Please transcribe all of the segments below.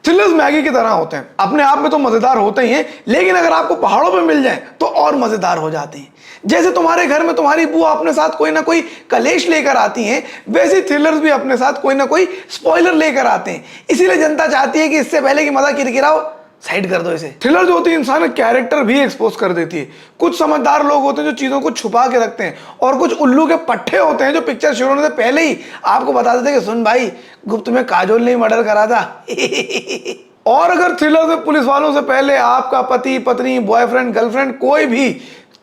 Thrillers Maggi की तरह होते हैं, अपने आप में तो मजेदार होते ही हैं, लेकिन अगर आपको पहाड़ों पे मिल जाए तो और मजेदार हो जाते हैं। जैसे तुम्हारे घर में तुम्हारी बुआ अपने साथ कोई ना कोई कलेश लेकर आती हैं, वैसे थ्रिलर्स भी अपने साथ कोई ना कोई स्पॉइलर लेकर आते हैं। इसीलिए जनता चाहती है कि इससे पहले कि मजा किरकिराओ, साइड कर दो इसे। थ्रिलर जो होती है इंसान का कैरेक्टर भी एक्सपोज कर देती है। कुछ समझदार लोग होते हैं जो चीजों को छुपा के रखते हैं, और कुछ उल्लू के पट्टे होते हैं जो पिक्चर शुरू होने से पहले ही आपको बता देते हैं कि सुन भाई, गुप्त में काजोल ने मर्डर करा था। और अगर थ्रिलर में पुलिस वालों से पहले आपका पति, पत्नी, बॉयफ्रेंड, गर्लफ्रेंड कोई भी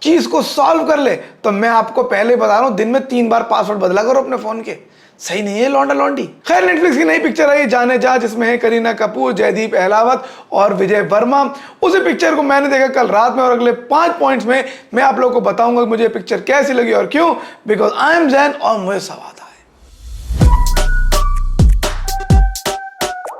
चीज को सॉल्व कर ले, तो मैं आपको पहले बता रहा हूं, दिन में 3 बार पासवर्ड बदला करो अपने फोन के। सही नहीं है लौंडा लौंडी। खैर, नेटफ्लिक्स की नई पिक्चर आई जाने जा, जिसमें है करीना कपूर, जयदीप अहलावत और विजय वर्मा। उसी पिक्चर को मैंने देखा कल रात में, और अगले 5 पॉइंट्स में मैं आप लोगों को बताऊंगा कि मुझे पिक्चर कैसी लगी और क्यों, बिकॉज आई एम जैन और मुझे सब आता है।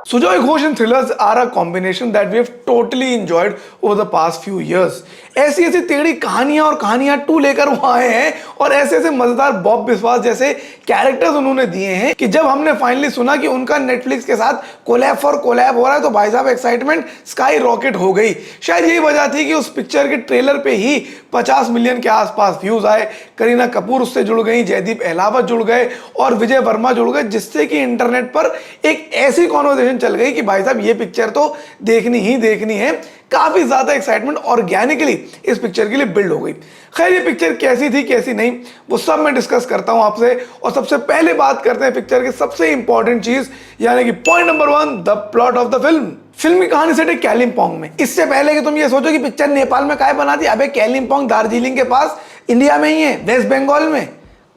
Sujoy Ghosh and thrillers are a combination that we have totally enjoyed over the past few years. ऐसी ऐसी टेढ़ी कहानियां और कहानियां 2 लेकर वो आए हैं, और ऐसे ऐसे मजेदार बॉब बिस्वास जैसे कैरेक्टर्स उन्होंने दिए हैं कि जब हमने फाइनली सुना कि उनका नेटफ्लिक्स के साथ कोलैब फॉर कोलैब हो रहा है, तो भाई साहब एक्साइटमेंट स्काई रॉकेट हो गई। शायद यही वजह थी कि उस पिक्चर के ट्रेलर पे ही 50 मिलियन के आसपास व्यूज आए। करीना कपूर उससे जुड़ गई, जयदीप अहलावत जुड़ गए और विजय वर्मा जुड़ गए, जिससे कि इंटरनेट पर एक ऐसी कॉन्वर्सेशन चल गई कि भाई साहब ये पिक्चर तो देखनी ही देखनी है। काफी ज्यादा एक्साइटमेंट ऑर्गेनिकली इस पिक्चर के लिए बिल्ड हो गई। खैर, ये पिक्चर कैसी थी कैसी नहीं, वो सब मैं डिस्कस करता हूं आपसे। और सबसे पहले बात करते हैं पिक्चर की सबसे इंपॉर्टेंट चीज, यानी कि point number 1, the plot of the film. Film की कहानी सेट है कालिम्पोंग में। इससे पहले कि तुम ये सोचो कि पिक्चर नेपाल में काहे बना दी, अबे कालिम्पोंग दार्जिलिंग के पास इंडिया में ही है, वेस्ट बंगाल में।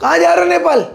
कहां जा रहे हो नेपाल?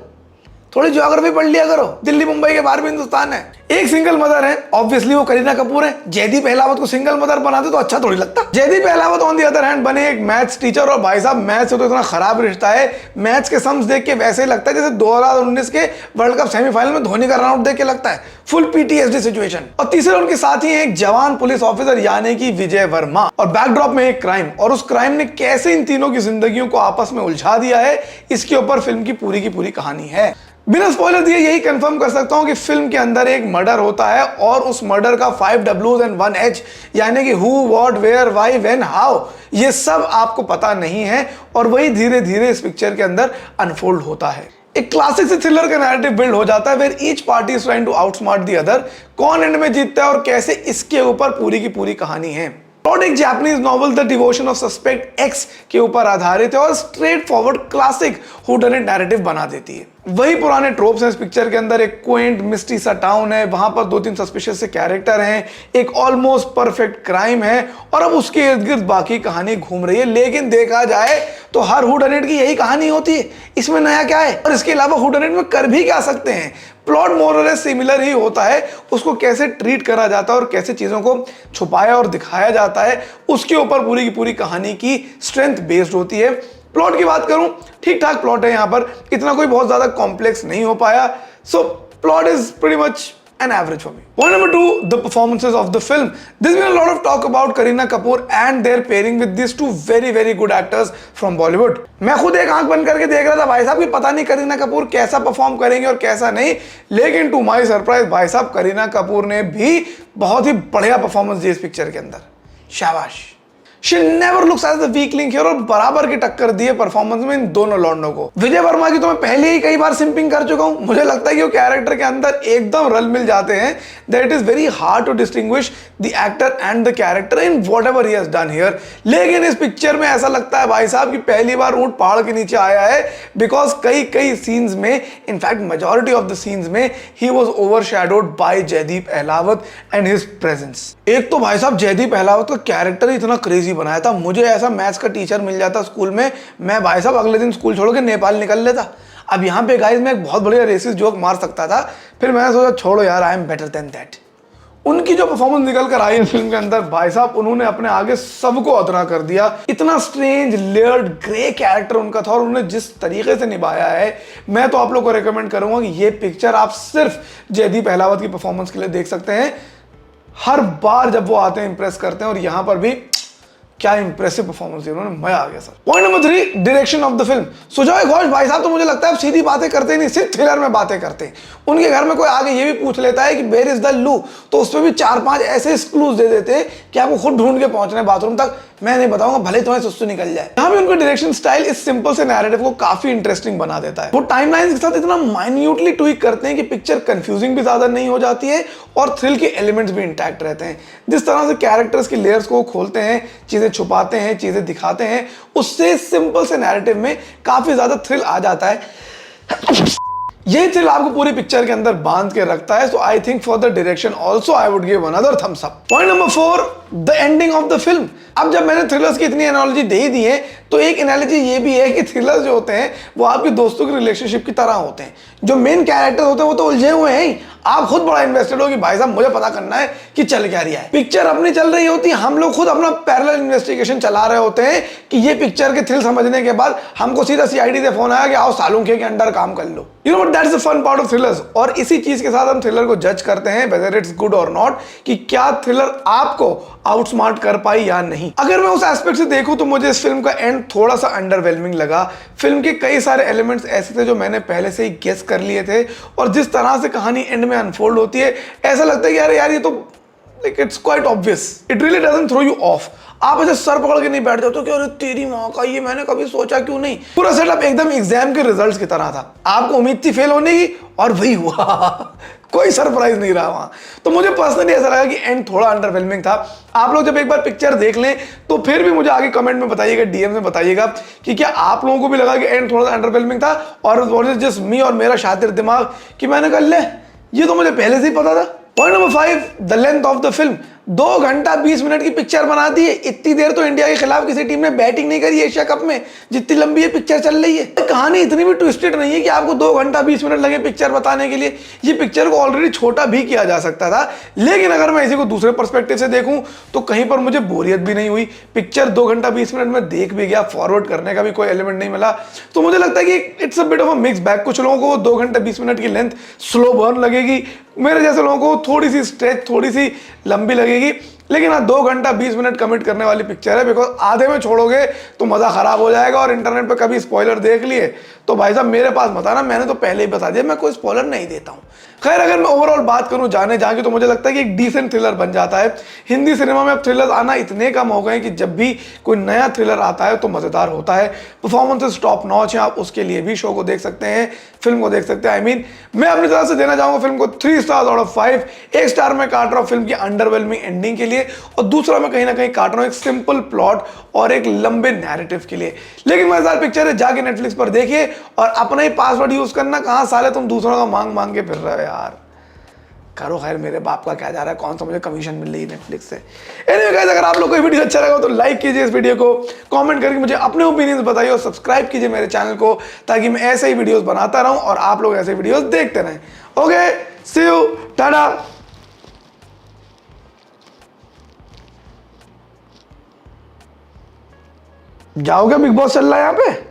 थोड़ी ज्योग्राफी पढ़ लिया करो, दिल्ली मुंबई के बाहर भी हिंदुस्तान है। एक सिंगल मदर है, ऑब्वियसली वो करीना कपूर है। जयदीप अहलावत को सिंगल मदर बनाते तो अच्छा थोड़ी लगता। Jaideep Ahlawat on the other hand बने एक मैथ्स टीचर, और भाई साहब मैथ्स से तो इतना खराब रिश्ता है, मैथ्स के सम्स देख के वैसे ही लगता है जैसे 2019 के वर्ल्ड कप सेमीफाइनल में धोनी का रन आउट देख के लगता है। Full PTSD situation. और तीसरे उनके साथी हैं एक जवान पुलिस ऑफिसर, यानी कि विजय वर्मा, और बैकड्रॉप में एक क्राइम, और उस क्राइम ने कैसे इन तीनों की जिंदगियों को आपस में उलझा दिया है, इसके ऊपर फिल्म की पूरी कहानी है। बिना स्पॉइलर दिए यही कंफर्म कर सकता हूं कि फिल्म के अंदर एक मर्डर होता है, और उस मर्डर का 5 W's and 1 H, यानी कि who, what, where, why, when, how, ये सब आपको पता नहीं है, और वही धीरे धीरे इस पिक्चर के अंदर अनफोल्ड होता है। एक क्लासिक से थ्रिलर का नैरेटिव बिल्ड हो जाता है, where each party is trying to outsmart the other. कौन एंड में जीतता है और कैसे, इसके ऊपर पूरी की पूरी कहानी है। प्लॉट एक Japanese novel the devotion of suspect x के ऊपर आधारित है, और स्ट्रेट फॉरवर्ड क्लासिक हूडनेट नैरेटिव बना देती है। वही पुराने ट्रोप्स हैं इस पिक्चर के अंदर। एक क्वेंट मिस्टी सा टाउन है, वहां पर 2-3 सस्पिशियस से कैरेक्टर हैं, एक ऑलमोस्ट परफेक्ट क्राइम है, और अब उसके इर्द गिर्द बाकी कहानी घूम रही है। लेकिन देखा जाए तो हर हूडनेट की यही कहानी होती है, इसमें नया क्या है? और इसके अलावा हूडनेट में कर भी क्या सकते हैं? प्लॉट मोर और लेस सिमिलर ही होता है, उसको कैसे ट्रीट करा जाता है और कैसे चीजों को छुपाया और दिखाया जाता है, उसके ऊपर पूरी की पूरी कहानी की स्ट्रेंथ बेस्ड होती है। प्लॉट की बात करूं, ठीक ठाक प्लॉट है, यहां पर इतना कोई बहुत ज्यादा कॉम्प्लेक्स नहीं हो पाया। So plot is pretty much an average for me. Point number 2, the performances of the film. There's been a lot of talk about Kareena Kapoor and their pairing with these 2 very good actors from Bollywood. मैं खुद एक आंख बंद करके देख रहा था भाई साहब कि पता नहीं करीना कपूर कैसा परफॉर्म करेंगे और कैसा नहीं, लेकिन टू माय सरप्राइज भाई साहब करीना कपूर ने भी बहुत ही बढ़िया परफॉर्मेंस दी इस पिक्चर के अंदर। शाबाश। She never looks as the weak link here, और बराबर की टक्कर दी है परफॉर्मेंस में इन दोनों लौंडों को। विजय वर्मा की तो मैं पहले ही कई बार सिंपिंग कर चुका हूं। मुझे लगता है कि वो कैरेक्टर के अंदर एकदम रल मिल जाते हैं, that it is very hard to distinguish the actor and the character in whatever he has done here. लेकिन इस पिक्चर में ऐसा लगता है भाई साहब कि पहली बार ऊंट पहाड़ के नीचे आया है, बिकॉज कई सीन्स में, in fact majority of the scenes में, he was overshadowed by Jaideep Ahlawat and his presence. एक तो भाई साहब जयदीप अहलावत का कैरेक्टर इतना क्रेजी बनाया था, मुझे ऐसा मैथ्स का टीचर मिल जाता स्कूल में, मैं भाई साहब अगले दिन स्कूल छोड़ के नेपाल निकल लेता। अब यहाँ पे गाइस मैं एक बहुत बढ़िया रेसिस्ट जोक मार सकता था, फिर मैंने सोचा छोड़ो यार, I am better than that. उनकी जो परफॉर्मेंस निकल कर आई है फिल्म के अंदर, भाई साहब उन्होंने अपने आगे सबको अधरा कर दिया। इतना स्ट्रेंज लेयर्ड ग्रे कैरेक्टर उनका था, और उन्होंने जिस तरीके से निभाया है, मैं तो आप लोग को रेकमेंड करूंगा कि ये पिक्चर आप सिर्फ जयदीप अहलावत की परफॉर्मेंस के लिए देख सकते हैं। हर बार जब वो आते हैं इंप्रेस करते हैं, और यहां पर भी क्या इंप्रेसिव परफॉर्मेंस दी उन्होंने, मजा आ गया sir. Point number 3, direction of the film. Sujoy Ghosh भाई साहब तो मुझे लगता है अब सीधी बातें करते नहीं, सिर्फ थ्रिलर में बातें करते हैं। उनके घर में कोई आगे ये भी पूछ लेता है कि वेयर इज द लू, तो उसमें भी 4-5 ऐसे क्लूज दे देते हैं कि आपको खुद ढूंढ के पहुंचना है बाथरूम तक। मैं नहीं बताऊंगा, भले तुम्हें सुस्तु निकल जाए। यहाँ भी उनका डायरेक्शन स्टाइल इस सिंपल से नैरेटिव को काफी इंटरेस्टिंग बना देता है। वो टाइमलाइन के साथ इतना माइन्यूटली ट्वीक करते हैं कि पिक्चर कंफ्यूजिंग भी ज्यादा नहीं हो जाती है और थ्रिल के एलिमेंट्स भी इंटैक्ट रहते हैं। जिस तरह से कैरेक्टर्स की लेयर्स को खोलते हैं, चीजें छुपाते हैं, चीजें दिखाते हैं, उससे सिंपल से नैरेटिव में काफी ज्यादा थ्रिल आ जाता है। ये थ्रिल आपको पूरी पिक्चर के अंदर बांध के रखता है। So I think for the direction also I would give another thumbs up. Point number 4, the ending of the film. अब जब मैंने थ्रिलर्स की इतनी एनालॉजी दे दी है, तो एक एनालॉजी ये भी है कि थ्रिलर्स जो होते हैं वो आपके दोस्तों की रिलेशनशिप की तरह होते हैं। जो मेन कैरेक्टर होते हैं वो तो उलझे हुए हैं ही, आप खुद बड़ा इन्वेस्टेड हो कि भाई साहब मुझे पता करना है कि चल क्या रहा है। पिक्चर अपनी चल रही होती है, हम लोग खुद अपना पैरेलल इन्वेस्टिगेशन चला रहे होते हैं कि ये पिक्चर के थ्रिल समझने के बाद हमको सीधा सीआईडी से फोन आया कि आओ सालुंखे के अंडर काम कर लो। You know that's the fun part of thrillers. और इसी चीज के साथ हम थ्रिलर को जज करते हैं वेदर इट्स गुड और नॉट, कि क्या थ्रिलर आपको आउटस्मार्ट कर पाई या नहीं। अगर मैं उस एस्पेक्ट से देखूं तो मुझे इस फिल्म का एंड थोड़ा सा अंडरवेलमिंग लगा। फिल्म के कई सारे एलिमेंट्स ऐसे थे जो मैंने पहले से ही गेस कर लिए थे, और जिस तरह से कहानी एंड में अनफोल्ड होती है ऐसा लगता है कि अरे यार ये तो it's quite obvious, it really doesn't throw you off. आप ऐसे सर पकड़ के नहीं बैठ जाते कि अरे तेरी माँ का, ये मैंने कभी सोचा क्यों नहीं। पूरा सेटअप एकदम एग्जाम के रिजल्ट्स की तरह था, आपको उम्मीद थी फेल होने की और वही हुआ। कोई सरप्राइज नहीं रहा वहां। तो मुझे पर्सनली ऐसा लगा कि एंड थोड़ा अंडरवेलमिंग था। आप लोग जब एक बार पिक्चर देख लें तो फिर भी मुझे आगे कमेंट में बताइएगा, डीएम में बताइएगा कि क्या आप लोगों को भी लगा कि एंड थोड़ा अंडरवेलमिंग था, और जस्ट मी और मेरा शातिर दिमाग कि मैंने कहा ले ये तो मुझे पहले से ही पता था। Point number 5, the length of the film. 2 घंटा 20 मिनट की पिक्चर बना दी है। इतनी देर तो इंडिया के खिलाफ किसी टीम ने बैटिंग नहीं करी एशिया कप में, जितनी लंबी ये पिक्चर चल रही है। कहानी इतनी भी ट्विस्टेड नहीं है कि आपको 2 घंटा 20 मिनट लगे पिक्चर बताने के लिए। ये पिक्चर को ऑलरेडी छोटा भी किया जा सकता था, लेकिन अगर मैं इसी को दूसरे पर्सपेक्टिव से देखूं तो कहीं पर मुझे बोरियत भी नहीं हुई। पिक्चर 2 घंटा 20 मिनट में देख भी गया, फॉरवर्ड करने का भी कोई एलिमेंट नहीं मिला। तो मुझे लगता है कि it's a bit of a mix bag. कुछ लोगों को वो 2 घंटा 20 मिनट की लेंथ स्लो बर्न लगेगी, मेरे जैसे लोगों को थोड़ी सी स्ट्रेच, थोड़ी सी लंबी लगेगी। लेकिन हाँ, 2 घंटा 20 मिनट कमिट करने वाली पिक्चर है, बिकॉज आधे में छोड़ोगे तो मजा खराब हो जाएगा। और इंटरनेट पे कभी स्पॉइलर देख लिए तो भाई साहब मेरे पास मत आना, मैंने तो पहले ही बता दिया मैं कोई स्पॉइलर नहीं देता हूँ। खैर, अगर मैं ओवरऑल बात करूं जाने जाके तो मुझे लगता है कि एक डिसेंट थ्रिलर बन जाता है। हिंदी सिनेमा में अब थ्रिलर आना इतने कम हो गए कि जब भी कोई नया थ्रिलर आता है तो मजेदार होता है। परफॉर्मेंसेस टॉप नॉच है, आप उसके लिए भी शो को देख सकते हैं, फिल्म को देख सकते हैं। मैं अपनी तरफ से देना चाहूंगा फिल्म को 3 स्टार्स आउट ऑफ 5। 1 स्टार मैं काट रहा हूं फिल्म की अंडरवेलमिंग एंडिंग के लिए, और दूसरा मैं कहीं ना कहीं काट रहा हूं एक सिंपल प्लॉट और एक लंबे नैरेटिव के लिए। लेकिन मजेदार पिक्चर है, जाके नेटफ्लिक्स पर देखिए और अपना ही पासवर्ड यूज करना। कहां साले तुम दूसरों का मांग मांग के फिर रहे हो यार, करो। खैर, मेरे बाप का क्या जा रहा है, कौन सा मुझे कमीशन मिल रही है नेटफ्लिक्स से। एनीवे गाइस, अगर आप लोग को ये वीडियो अच्छा लगा तो लाइक कीजिए इस वीडियो को, कमेंट करके मुझे अपने ओपिनियंस बताइए, और सब्सक्राइब कीजिए मेरे चैनल को ताकि मैं ऐसे ही वीडियोस बनाता रहूं और आप लोग ऐसे वीडियोस देखते रहें। Okay, see you, tata. जाओगे, बिग बॉस चल रहा है यहाँ पे।